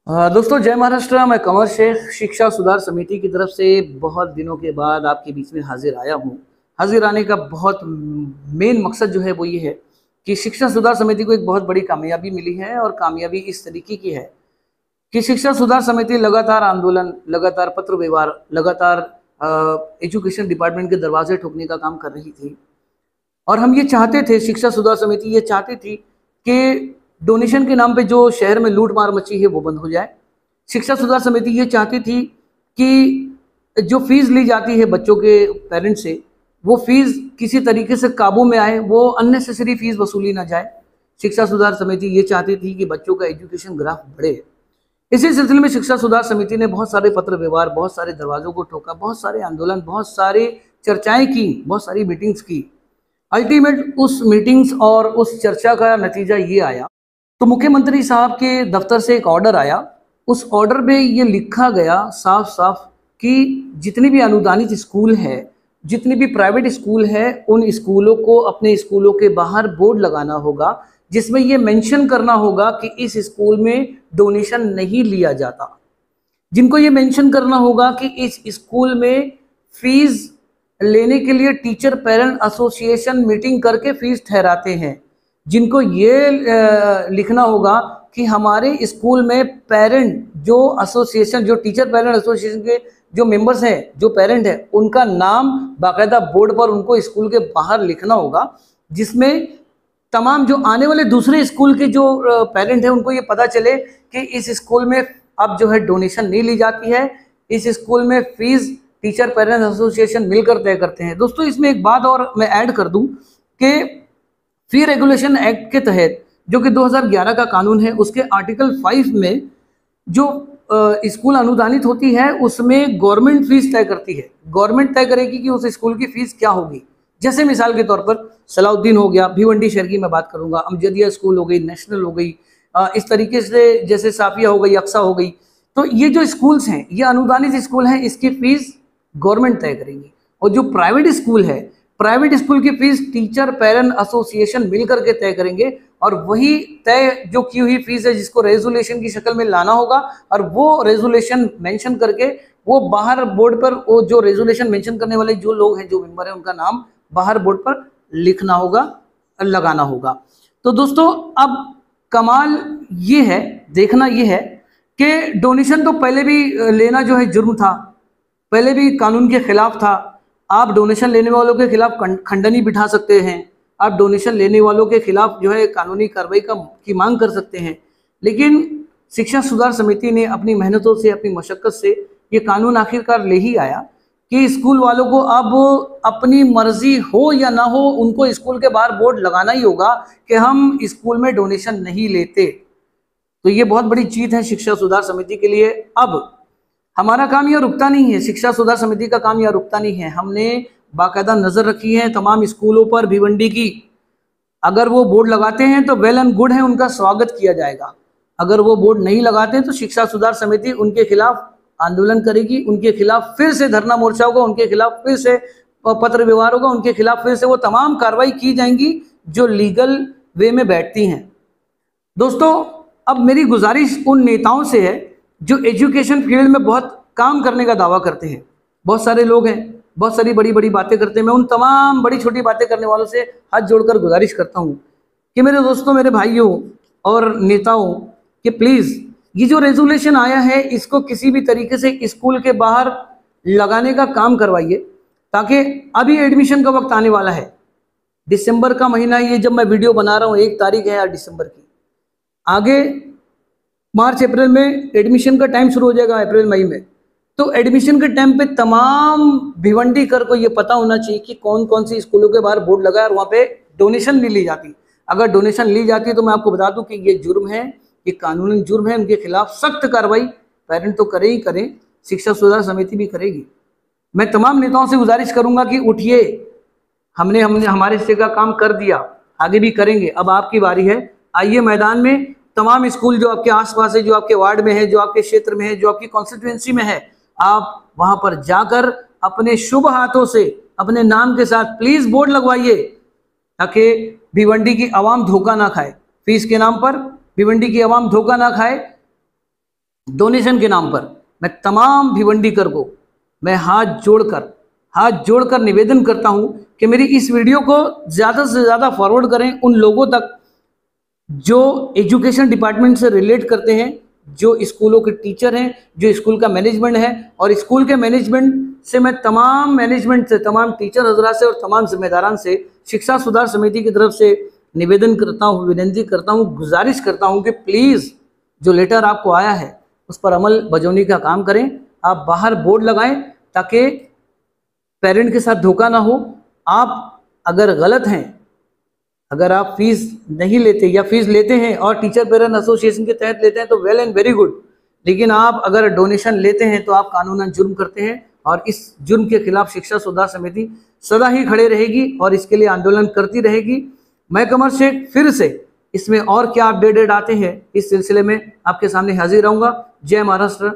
दोस्तों जय महाराष्ट्र। मैं कंवर शेख शिक्षा सुधार समिति की तरफ से बहुत दिनों के बाद आपके बीच में हाजिर आया हूँ। हाजिर आने का बहुत मेन मकसद जो है वो ये है कि शिक्षा सुधार समिति को एक बहुत बड़ी कामयाबी मिली है और कामयाबी इस तरीके की है कि शिक्षा सुधार समिति लगातार आंदोलन, लगातार पत्र व्यवहार, लगातार एजुकेशन डिपार्टमेंट के दरवाजे ठोकने का काम कर रही थी। और हम ये चाहते थे, शिक्षा सुधार समिति ये चाहती थी कि डोनेशन के नाम पे जो शहर में लूट मार मची है वो बंद हो जाए। शिक्षा सुधार समिति ये चाहती थी कि जो फीस ली जाती है बच्चों के पेरेंट्स से, वो फीस किसी तरीके से काबू में आए, वो अननेसेसरी फीस वसूली ना जाए। शिक्षा सुधार समिति ये चाहती थी कि बच्चों का एजुकेशन ग्राफ बढ़े। इसी सिलसिले में शिक्षा सुधार समिति ने बहुत सारे पत्र व्यवहार, बहुत सारे दरवाजों को ठोका, बहुत सारे आंदोलन, बहुत सारे चर्चाएं की, बहुत सारी मीटिंग्स की। अल्टीमेट उस मीटिंग्स और उस चर्चा का नतीजा ये आया, तो मुख्यमंत्री साहब के दफ्तर से एक ऑर्डर आया। उस ऑर्डर में ये लिखा गया साफ साफ कि जितनी भी अनुदानित स्कूल है, जितनी भी प्राइवेट स्कूल है, उन स्कूलों को अपने स्कूलों के बाहर बोर्ड लगाना होगा जिसमें ये मेंशन करना होगा कि इस स्कूल में डोनेशन नहीं लिया जाता। जिनको ये मेंशन करना होगा कि इस स्कूल में फीस लेने के लिए टीचर पेरेंट एसोसिएशन मीटिंग करके फीस ठहराते हैं। जिनको ये लिखना होगा कि हमारे स्कूल में पेरेंट जो एसोसिएशन, जो टीचर पेरेंट एसोसिएशन के जो मेंबर्स हैं, जो पेरेंट हैं, उनका नाम बाकायदा बोर्ड पर उनको स्कूल के बाहर लिखना होगा, जिसमें तमाम जो आने वाले दूसरे स्कूल के जो पेरेंट हैं उनको ये पता चले कि इस स्कूल में अब जो है डोनेशन नहीं ली जाती है, इस स्कूल में फीस टीचर पेरेंट एसोसिएशन मिलकर तय करते हैं। दोस्तों इसमें एक बात और मैं ऐड कर दूं कि फी रेगुलेशन एक्ट के तहत, जो कि 2011 का कानून है, उसके आर्टिकल 5 में जो स्कूल अनुदानित होती है उसमें गवर्नमेंट फीस तय करती है। गवर्नमेंट तय करेगी कि उस स्कूल की फीस क्या होगी। जैसे मिसाल के तौर पर सलाउद्दीन हो गया, भिवंडी शहर की मैं बात करूंगा, अमजदिया स्कूल हो गई, नेशनल हो गई, इस तरीके से जैसे साफिया हो गई, अक्सा हो गई। तो ये जो स्कूल्स हैं ये अनुदानित स्कूल हैं, इसकी फीस गवर्नमेंट तय करेंगी। और जो प्राइवेट स्कूल है, प्राइवेट स्कूल की फीस टीचर पेरेंट एसोसिएशन मिलकर के तय करेंगे और वही तय जो की हुई फीस है जिसको रेजोल्यूशन की शक्ल में लाना होगा और वो रेजोल्यूशन मेंशन करके वो बाहर बोर्ड पर, वो जो रेजोल्यूशन मेंशन करने वाले जो लोग हैं, जो मेंबर हैं, उनका नाम बाहर बोर्ड पर लिखना होगा, लगाना होगा। तो दोस्तों अब कमाल ये है, देखना ये है कि डोनेशन तो पहले भी लेना जो है जुर्म था, पहले भी कानून के खिलाफ था। आप डोनेशन लेने वालों के खिलाफ खंडनी बिठा सकते हैं, आप डोनेशन लेने वालों के खिलाफ जो है कानूनी कार्रवाई की मांग कर सकते हैं। लेकिन शिक्षा सुधार समिति ने अपनी मेहनतों से, अपनी मशक्कत से ये कानून आखिरकार ले ही आया कि स्कूल वालों को अब अपनी मर्जी हो या ना हो, उनको स्कूल के बाहर बोर्ड लगाना ही होगा कि हम स्कूल में डोनेशन नहीं लेते। तो ये बहुत बड़ी चीज है शिक्षा सुधार समिति के लिए। अब हमारा काम यह रुकता नहीं है, शिक्षा सुधार समिति का काम यह रुकता नहीं है। हमने बाकायदा नजर रखी है तमाम स्कूलों पर भिवंडी की। अगर वो बोर्ड लगाते हैं तो वेल एंड गुड है, उनका स्वागत किया जाएगा। अगर वो बोर्ड नहीं लगाते हैं तो शिक्षा सुधार समिति उनके खिलाफ आंदोलन करेगी, उनके खिलाफ फिर से धरना मोर्चा होगा, उनके खिलाफ फिर से पत्र व्यवहार होगा, उनके खिलाफ फिर से वो तमाम कार्रवाई की जाएंगी जो लीगल वे में बैठती हैं। दोस्तों अब मेरी गुजारिश उन नेताओं से है जो एजुकेशन फील्ड में बहुत काम करने का दावा करते हैं। बहुत सारे लोग हैं, बहुत सारी बड़ी बड़ी बातें करते हैं। मैं उन तमाम बड़ी छोटी बातें करने वालों से हाथ जोड़कर गुजारिश करता हूं कि मेरे दोस्तों, मेरे भाइयों और नेताओं, कि प्लीज़ ये जो रेजोल्यूशन आया है इसको किसी भी तरीके से स्कूल के बाहर लगाने का काम करवाइए, ताकि अभी एडमिशन का वक्त आने वाला है। दिसंबर का महीना, ये जब मैं वीडियो बना रहा हूँ 1 तारीख है यार दिसंबर की, आगे मार्च अप्रैल में एडमिशन का टाइम शुरू हो जाएगा, अप्रैल मई में। तो एडमिशन के टाइम पे तमाम भिवंडी कर को ये पता होना चाहिए कि कौन कौन सी स्कूलों के बाहर बोर्ड लगा है और वहाँ पे डोनेशन नहीं ली जाती। अगर डोनेशन ली जाती है तो मैं आपको बता दूं कि ये जुर्म है, ये कानूनी जुर्म है। उनके खिलाफ सख्त कार्रवाई पेरेंट तो करें ही करें, शिक्षा सुधार समिति भी करेगी। मैं तमाम नेताओं से गुजारिश करूंगा कि उठिए, हमने हमारे हिस्से का काम कर दिया, आगे भी करेंगे, अब आपकी बारी है। आइए मैदान में, तमाम स्कूल जो आपके आसपास है, जो आपके वार्ड में है, जो आपके क्षेत्र में है, जो आपकी कॉन्स्टिट्यूएंसी में है, आप वहां पर जाकर अपने शुभ हाथों से, अपने नाम के साथ प्लीज बोर्ड लगवाइए, ताकि भिवंडी की आवाम धोखा ना खाए। फीस के नाम पर भिवंडी की आवाम धोखा ना खाए। डोनेशन के नाम पर मैं तमाम भिवंडीकर को मैं हाथ जोड़कर निवेदन करता हूं कि मेरी इस वीडियो को ज़्यादा से ज़्यादा फॉरवर्ड करें उन लोगों तक जो एजुकेशन डिपार्टमेंट से रिलेट करते हैं, जो स्कूलों के टीचर हैं, जो स्कूल का मैनेजमेंट है। और स्कूल के मैनेजमेंट से मैं तमाम मैनेजमेंट से, तमाम टीचर हजरात से और तमाम जिम्मेदारान से शिक्षा सुधार समिति की तरफ से निवेदन करता हूँ, विनती करता हूँ, गुजारिश करता हूँ कि प्लीज़ जो लेटर आपको आया है उस पर अमल बजौनी का काम करें। आप बाहर बोर्ड लगाएं ताकि पेरेंट के साथ धोखा ना हो। आप अगर गलत हैं, अगर आप फीस नहीं लेते या फीस लेते हैं और टीचर पेरेंट एसोसिएशन के तहत लेते हैं तो वेल एंड वेरी गुड, लेकिन आप अगर डोनेशन लेते हैं तो आप कानूनन जुर्म करते हैं। और इस जुर्म के खिलाफ शिक्षा सुधार समिति सदा ही खड़े रहेगी और इसके लिए आंदोलन करती रहेगी। मैं कमर शेख फिर से इसमें और क्या अपडेटेड आते हैं इस सिलसिले में आपके सामने हाजिर रहूंगा। जय महाराष्ट्र।